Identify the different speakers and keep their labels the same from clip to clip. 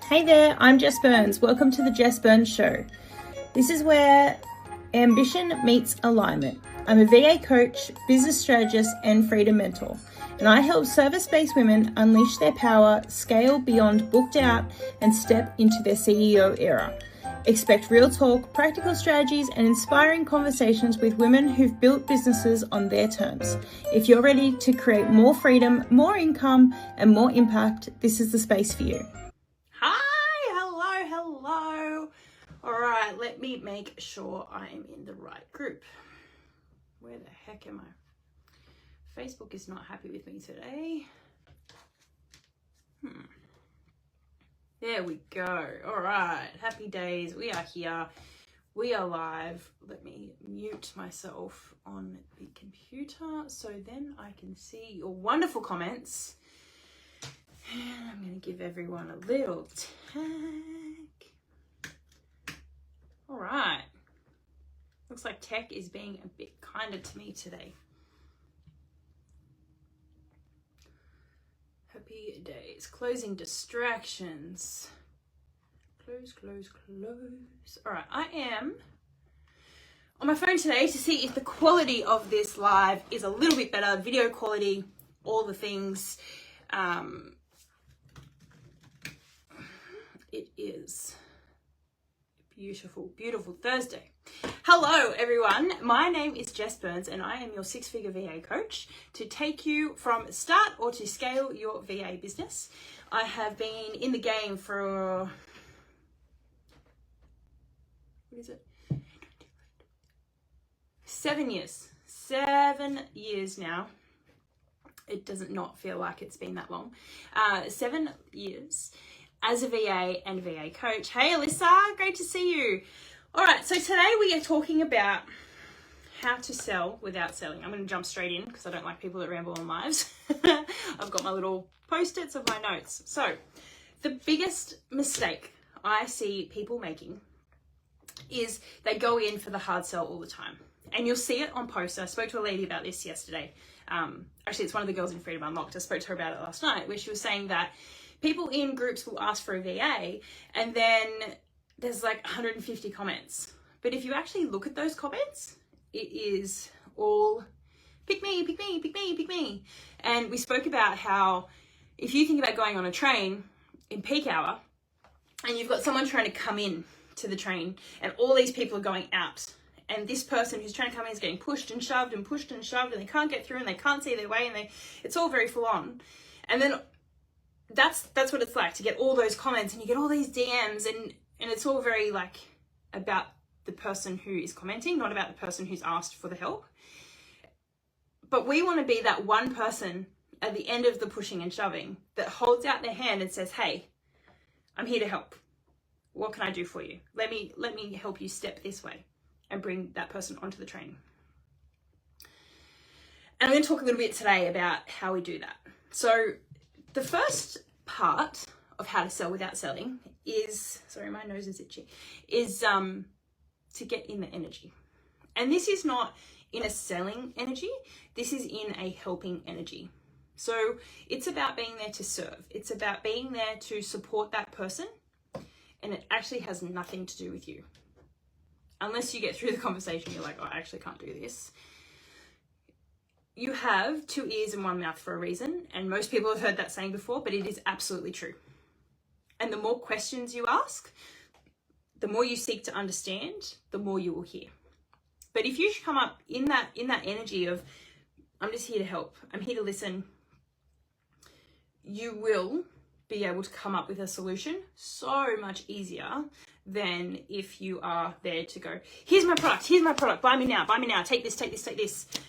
Speaker 1: Hey there, I'm Jess Byrnes. Welcome to the Jess Byrnes Show. This is where ambition meets alignment. I'm a VA coach, business strategist, and freedom mentor, and I help service-based women unleash their power, scale beyond booked out, and step into their CEO era. Expect real talk, practical strategies, and inspiring conversations with women who've built businesses on their terms. If you're ready to create more freedom, more income, and more impact, this is the space for you.
Speaker 2: Hello. All right, let me make sure I am in the right group. Where the heck am I? Facebook is not happy with me today. There we go. All right, happy days. We are here. We are live. Let me mute myself on the computer so then I can see your wonderful comments. And I'm going to give everyone a little tag. All right. Looks like tech is being a bit kinder to me today. Happy days. Closing distractions. Close. All right. I am on my phone today to see if the quality of this live is a little bit better. Video quality, all the things. It is a beautiful Thursday. Hello everyone, my name is Jess Byrnes and I am your six-figure VA coach to take you from start or to scale your VA business. I have been in the game for, 7 years. 7 years now. It doesn't not feel like it's been that long. 7 years. As a VA and VA coach. Hey Alyssa, great to see you. All right, so today we are talking about how to sell without selling. I'm going to jump straight in because I don't like people that ramble on lives. I've got my little post-its of my notes. So the biggest mistake I see people making is they go in for the hard sell all the time. And you'll see it on posts. I spoke to a lady about this yesterday. Actually, it's one of the girls in Freedom Unlocked. I spoke to her about it last night where she was saying that people in groups will ask for a VA and then there's like 150 comments. But if you actually look at those comments, it is all pick me. And we spoke about how if you think about going on a train in peak hour and you've got someone trying to come in to the train and all these people are going out and this person who's trying to come in is getting pushed and shoved and they can't get through and they can't see their way and it's all very full on. And then that's what it's like to get all those comments and you get all these DMs and it's all very like about the person who is commenting, not about the person who's asked for the help. But we want to be that one person at the end of the pushing and shoving that holds out their hand and says, hey, I'm here to help. What can I do for you? Let me help you step this way and bring that person onto the train. And I'm going to talk a little bit today about how we do that. So the first part of how to sell without selling is, sorry, my nose is itchy, is to get in the energy. And this is not in a selling energy, this is in a helping energy. So it's about being there to serve. It's about being there to support that person, and it actually has nothing to do with you. Unless you get through the conversation, you're like, oh, I actually can't do this. You have 2 ears and 1 mouth for a reason, and most people have heard that saying before, but it is absolutely true. And the more questions you ask, the more you seek to understand, the more you will hear. But if you come up in that energy of, I'm just here to help, I'm here to listen, you will be able to come up with a solution so much easier than if you are there to go, here's my product, buy me now, take this.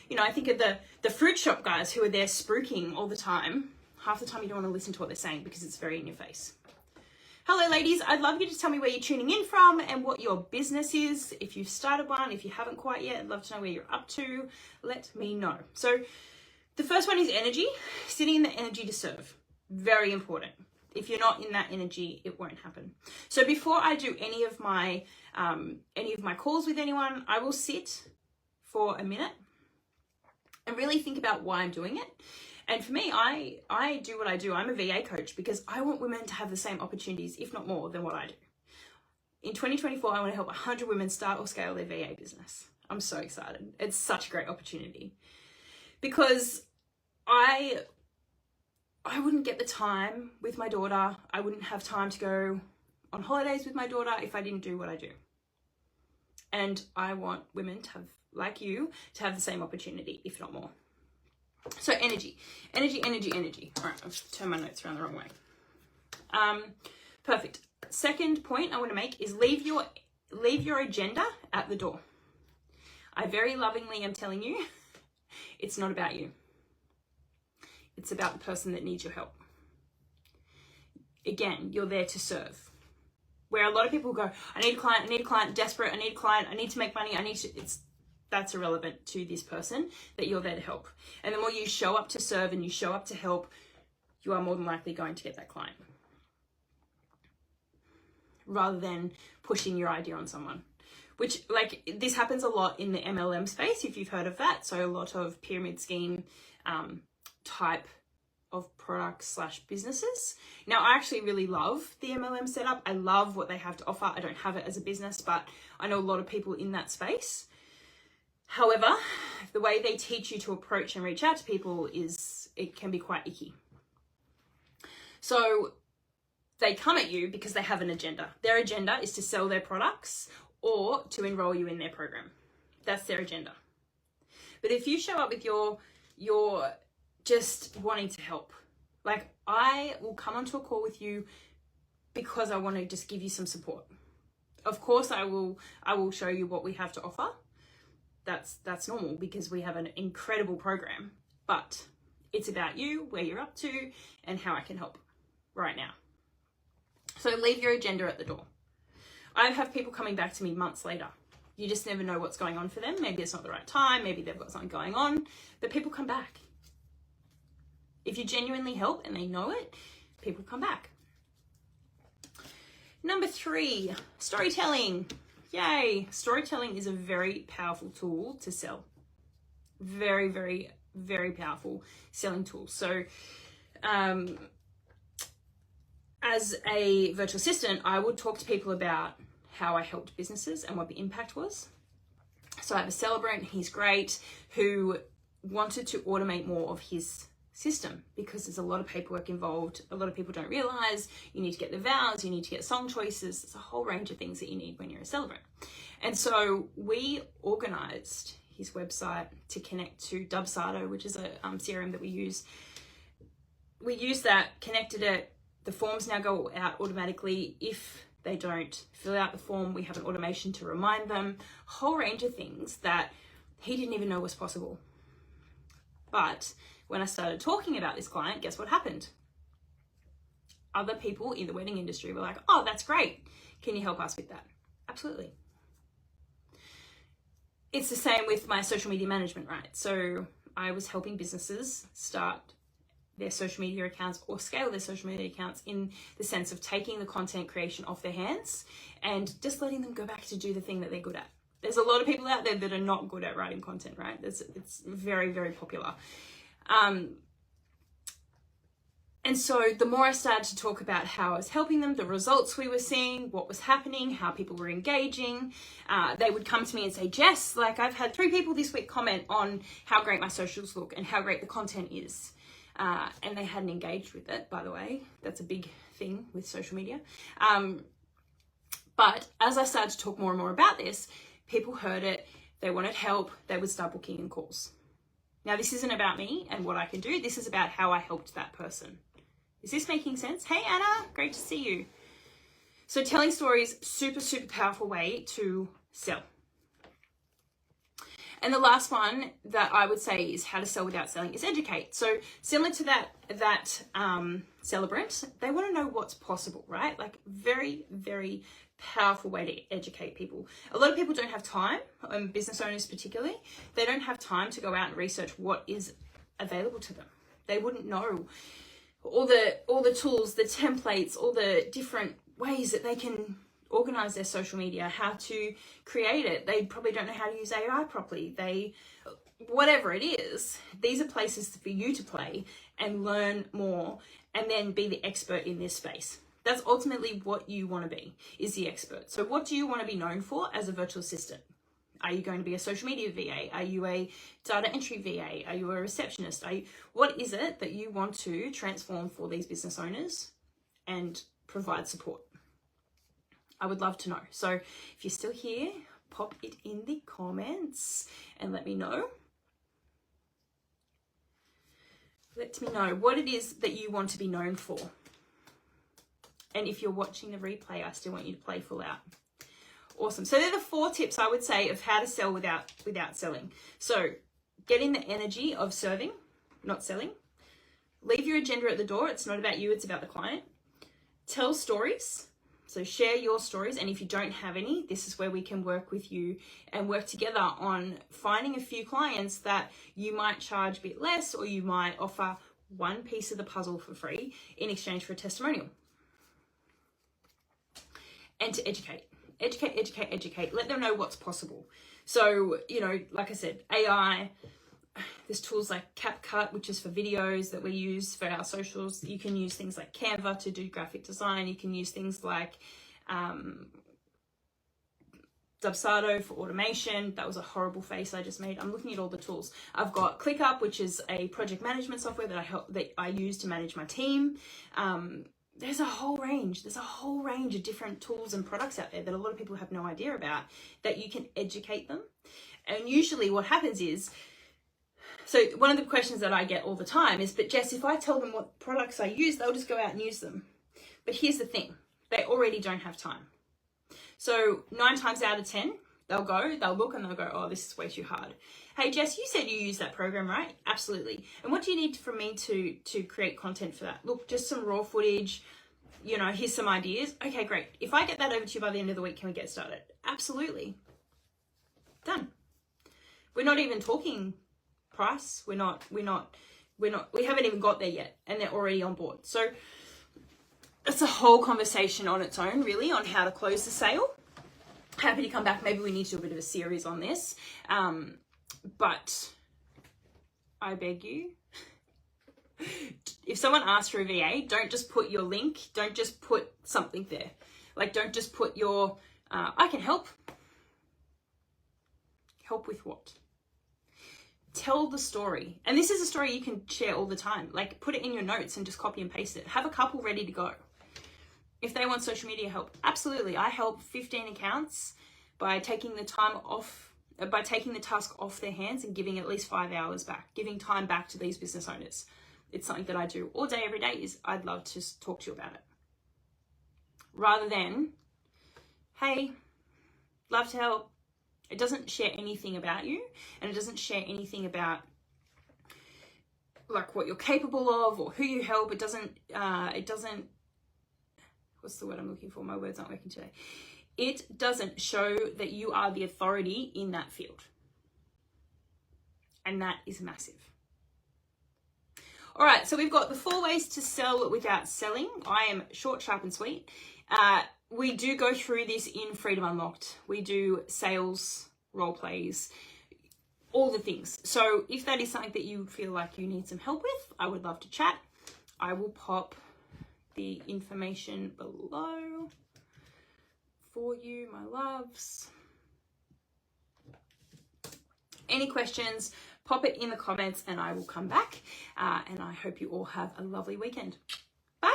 Speaker 2: You know, I think of the fruit shop guys who are there spruiking all the time. Half the time you don't want to listen to what they're saying because it's very in your face. Hello ladies, I'd love you to tell me where you're tuning in from and what your business is. If you've started one, if you haven't quite yet, I'd love to know where you're up to. Let me know. So the first one is energy, sitting in the energy to serve. Very important. If you're not in that energy, it won't happen. So before I do any of my calls with anyone, I will sit for a minute and really think about why I'm doing it And for me, I do what I do. I'm a VA coach because I want women to have the same opportunities, if not more, than what I do. In 2024, I want to help 100 women start or scale their VA business. I'm so excited. It's such a great opportunity because I wouldn't get the time with my daughter. I wouldn't have time to go on holidays with my daughter if I didn't do what I do. And I want women to have, like you, to have the same opportunity, if not more. So energy. All right, I've turned my notes around the wrong way. Perfect. Second point I want to make is leave your agenda at the door. I very lovingly am telling you, it's not about you. It's about the person that needs your help. Again, you're there to serve. Where a lot of people go, I need a client, desperate, I need a client, I need to make money, that's irrelevant to this person, that you're there to help. And the more you show up to serve and you show up to help, you are more than likely going to get that client. Rather than pushing your idea on someone. Which, like, this happens a lot in the MLM space, if you've heard of that. So a lot of pyramid scheme type of products / businesses. Now, I actually really love the MLM setup. I love what they have to offer. I don't have it as a business, but I know a lot of people in that space. However, the way they teach you to approach and reach out to people it can be quite icky. So they come at you because they have an agenda. Their agenda is to sell their products or to enroll you in their program. That's their agenda. But if you show up with your just wanting to help, like, I will come onto a call with you because I want to just give you some support. Of course, I will show you what we have to offer. That's normal because we have an incredible program, but it's about you, where you're up to, and how I can help right now. So leave your agenda at the door. I have people coming back to me months later. You just never know what's going on for them. Maybe it's not the right time. Maybe they've got something going on, but people come back. If you genuinely help and they know it, people come back. Number 3, storytelling. Yay. Storytelling is a very powerful tool to sell. Very, very, very powerful selling tool. So, as a virtual assistant, I would talk to people about how I helped businesses and what the impact was. So I have a celebrant, he's great, who wanted to automate more of his system because there's a lot of paperwork involved. A lot of people don't realize you need to get the vows, you need to get song choices. There's a whole range of things that you need when you're a celebrant. And so we organized his website to connect to Dubsado, which is a CRM that we use. We used that, connected it. The forms now go out automatically. If they don't fill out the form, we have an automation to remind them. A whole range of things that he didn't even know was possible. But when I started talking about this client, guess what happened? Other people in the wedding industry were like, oh, that's great. Can you help us with that? Absolutely. It's the same with my social media management, right? So I was helping businesses start their social media accounts or scale their social media accounts in the sense of taking the content creation off their hands and just letting them go back to do the thing that they're good at. There's a lot of people out there that are not good at writing content, right? It's very, very popular. And so the more I started to talk about how I was helping them, the results we were seeing, what was happening, how people were engaging, they would come to me and say, Jess, like, I've had 3 people this week comment on how great my socials look and how great the content is. And they hadn't engaged with it, by the way. That's a big thing with social media. But as I started to talk more and more about this, people heard it, they wanted help, they would start booking in calls. Now, this isn't about me and what I can do. This is about how I helped that person. Is this making sense? Hey, Anna, great to see you. So telling stories, super, super powerful way to sell. And the last one that I would say is how to sell without selling is educate. So similar to that celebrant, they want to know what's possible, right? Like, very, very powerful way to educate people. A lot of people don't have time, business owners particularly, they don't have time to go out and research what is available to them. They wouldn't know all the tools, the templates, all the different ways that they can organize their social media, how to create it. They probably don't know how to use AI properly. whatever it is, these are places for you to play and learn more and then be the expert in this space. That's ultimately what you want to be, is the expert. So what do you want to be known for as a virtual assistant? Are you going to be a social media VA? Are you a data entry VA? Are you a receptionist? What is it that you want to transform for these business owners and provide support? I would love to know. So if you're still here, pop it in the comments and let me know. Let me know what it is that you want to be known for. And if you're watching the replay, I still want you to play full out. Awesome. So they're the 4 tips I would say of how to sell without selling. So getting the energy of serving, not selling. Leave your agenda at the door. It's not about you, it's about the client. Tell stories. So share your stories. And if you don't have any, this is where we can work with you and work together on finding a few clients that you might charge a bit less, or you might offer one piece of the puzzle for free in exchange for a testimonial. And to educate. Educate. Let them know what's possible. So, like I said, AI, there's tools like CapCut, which is for videos that we use for our socials. You can use things like Canva to do graphic design. You can use things like Dubsado for automation. That was a horrible face I just made. I'm looking at all the tools. I've got ClickUp, which is a project management software that I use to manage my team. There's a whole range of different tools and products out there that a lot of people have no idea about, that you can educate them. And usually what happens is, so one of the questions that I get all the time is, but Jess, if I tell them what products I use, they'll just go out and use them. But here's the thing, they already don't have time. So 9 times out of 10, they'll look and they'll go, oh, this is way too hard. Hey, Jess, you said you use that program, right? Absolutely. And what do you need from me to create content for that? Look, just some raw footage, here's some ideas. Okay, great. If I get that over to you by the end of the week, can we get started? Absolutely. Done. We're not even talking price. We haven't even got there yet, and they're already on board. So it's a whole conversation on its own, really, on how to close the sale. Happy to come back. Maybe we need to do a bit of a series on this. But I beg you, if someone asks for a VA, don't just put your link. Don't just put something there. Like, don't just put your, I can help. Help with what? Tell the story. And this is a story you can share all the time. Like, put it in your notes and just copy and paste it. Have a couple ready to go. If they want social media help, absolutely. I help 15 accounts by taking the task off their hands and giving at least 5 hours back, giving time back to these business owners. It's something that I do all day, every day. I'd love to talk to you about it. Rather than, hey, love to help. It doesn't share anything about you, and it doesn't share anything about like what you're capable of or who you help. It doesn't, what's the word I'm looking for? My words aren't working today. It doesn't show that you are the authority in that field. And that is massive. All right, so we've got the 4 ways to sell without selling. I am short, sharp, and sweet. We do go through this in Freedom Unlocked. We do sales, role plays, all the things. So if that is something that you feel like you need some help with, I would love to chat. I will pop the information below for you, my loves. Any questions, pop it in the comments and I will come back. And I hope you all have a lovely weekend. Bye.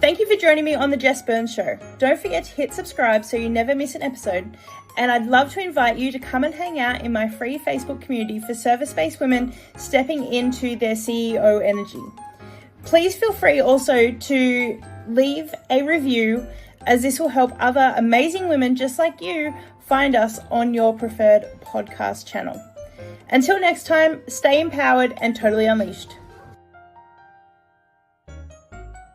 Speaker 1: Thank you for joining me on the Jess Byrnes Show. Don't forget to hit subscribe so you never miss an episode. And I'd love to invite you to come and hang out in my free Facebook community for service-based women stepping into their CEO energy. Please feel free also to leave a review, as this will help other amazing women just like you find us on your preferred podcast channel. Until next time, stay empowered and totally unleashed.